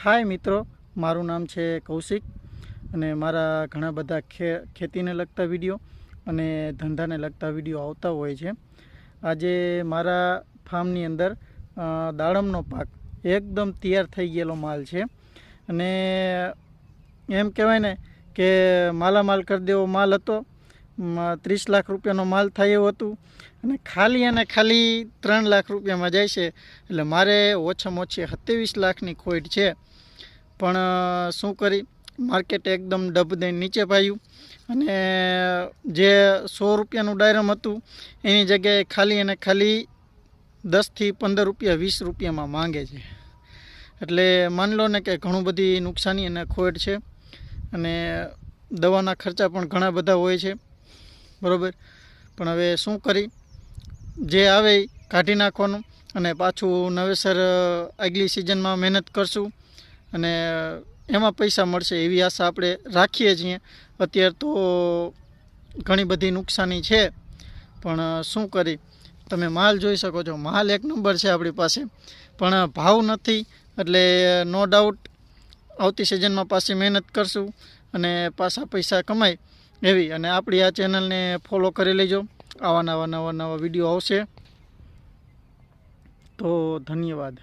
હાય મિત્રો, મારું નામ છે કૌશિક અને મારા ઘણા બધા ખેતીને લગતા વિડીયો અને ધંધાને લગતા વિડીયો આવતા હોય છે. આજે મારા ફાર્મની અંદર દાડમનો પાક એકદમ તૈયાર થઈ ગયેલો માલ છે અને એમ કહેવાય ને કે માલામાલ કરી દેવો માલ હતો. 30 લાખ રૂપિયાનો માલ થાય એવું હતું અને ખાલી 3 લાખ રૂપિયામાં જાય છે. એટલે મારે ઓછામાં ઓછી 27 લાખની ખોટ છે. પણ શું કરી, માર્કેટ એકદમ ડબ દઈને નીચે પાયું અને જે 100 રૂપિયાનું ડાયરમ હતું એની જગ્યાએ ખાલી 10 થી 15 રૂપિયા 20 રૂપિયામાં માંગે છે. એટલે માની લો ને કે ઘણું બધી નુકસાની અને ખોટ છે અને દવાના ખર્ચા પણ ઘણા બધા હોય છે, બરાબર. પણ હવે શું કરી, જે આવે એ કાઢી નાખવાનું અને પાછું નવેસર આગલી સિઝનમાં મહેનત કરશું અને એમાં પૈસા મળશે એવી આશા આપણે રાખીએ છીએ. અત્યારે તો ઘણી બધી નુકસાની છે, પણ શું કરી, તમે માલ જોઈ શકો છો, માલ એક નંબર છે આપણી પાસે, પણ ભાવ નથી. એટલે નો ડાઉટ આવતી સિઝનમાં પાછી મહેનત કરશું અને પાછા પૈસા કમાય એવી. અને આપણી આ ચેનલને ફોલો કરી લેજો, આવા નવા વિડીયો આવશે. તો ધન્યવાદ.